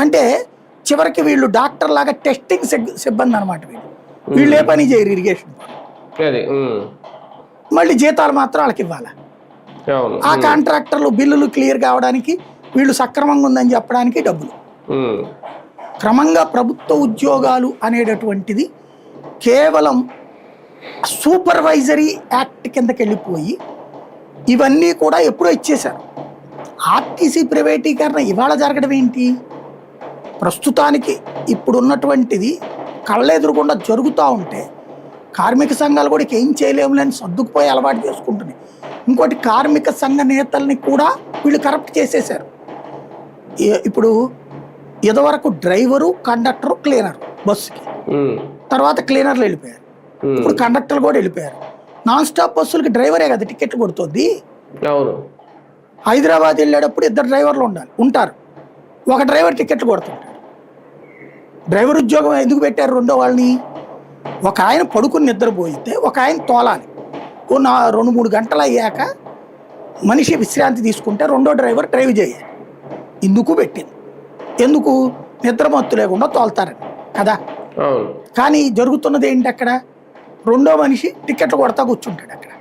అంటే చివరికి వీళ్ళు డాక్టర్ లాగా టెస్టింగ్ సిబ్బంది అనమాట. వీళ్ళు ఏ పని చేయరు ఇరిగేషన్, మళ్ళీ జీతాలు మాత్రం వాళ్ళకి ఇవ్వాలి. ఆ కాంట్రాక్టర్లు బిల్లులు క్లియర్ కావడానికి, వీళ్ళు సక్రమంగా ఉందని చెప్పడానికి డబ్బులు. క్రమంగా ప్రభుత్వ ఉద్యోగాలు అనేటటువంటిది కేవలం సూపర్వైజరీ యాక్ట్ కిందకి వెళ్ళిపోయి ఇవన్నీ కూడా ఎప్పుడో ఇచ్చేశారు. ఆర్టీసీ ప్రైవేటీకరణ ఇవాళ జరగడం ఏంటి? ప్రస్తుతానికి ఇప్పుడున్నటువంటిది కళ్ళెదురుకుండా జరుగుతూ ఉంటే కార్మిక సంఘాలు కూడా ఏం చేయలేములని సర్దుకుపోయి అలవాటు చేసుకుంటున్నాయి. ఇంకోటి, కార్మిక సంఘ నేతల్ని కూడా వీళ్ళు కరప్ట్ చేసేశారు. ఇప్పుడు ఇదివరకు డ్రైవరు, కండక్టరు, క్లీనరు బస్సుకి, తర్వాత క్లీనర్లు వెళ్ళిపోయారు, ఇప్పుడు కండక్టర్లు కూడా వెళ్ళిపోయారు. నాన్ స్టాప్ బస్సులకి డ్రైవరే కదా టికెట్లు కొడుతుంది. హైదరాబాద్ వెళ్ళేటప్పుడు 2 డ్రైవర్లు ఉంటారు, ఒక డ్రైవర్ టికెట్లు కొడుతుంటాడు. డ్రైవర్ ఉద్యోగం ఎందుకు పెట్టారు? రెండో వాళ్ళని, ఒక ఆయన పడుకుని నిద్రపోయితే ఒక ఆయన తోలాలి. 2-3 గంటలు అయ్యాక మనిషి విశ్రాంతి తీసుకుంటే రెండో డ్రైవర్ డ్రైవ్ చేయాలి. ఇందుకు పెట్టింది. ఎందుకు? నిద్రమత్తు లేకుండా తోలుతారని కదా. కానీ జరుగుతున్నది ఏంటి? అక్కడ రెండో మనిషి టికెట్లు కొడతా కూర్చుంటాడు అక్కడ.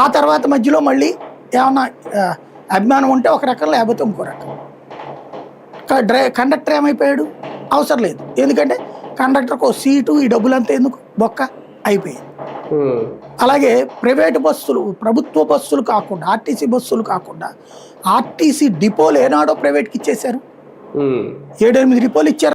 ఆ తర్వాత మధ్యలో మళ్ళీ ఏమన్నా అభిమానం ఉంటే ఒక రకం, లేకపోతే ఇంకో రకం. కండక్టర్ ఏమైపోయాడు? అవసరం లేదు, ఎందుకంటే కండక్టర్కి ఒక సీటు, ఈ డబ్బులంతా ఎందుకు, బొక్క అయిపోయింది. అలాగే ప్రైవేటు బస్సులు, ప్రభుత్వ బస్సులు కాకుండా, ఆర్టీసీ బస్సులు కాకుండా ఆర్టీసీ డిపోలు ఏనాడో ప్రైవేట్కి ఇచ్చేశారు. 7-8 డిపోలు ఇచ్చారు.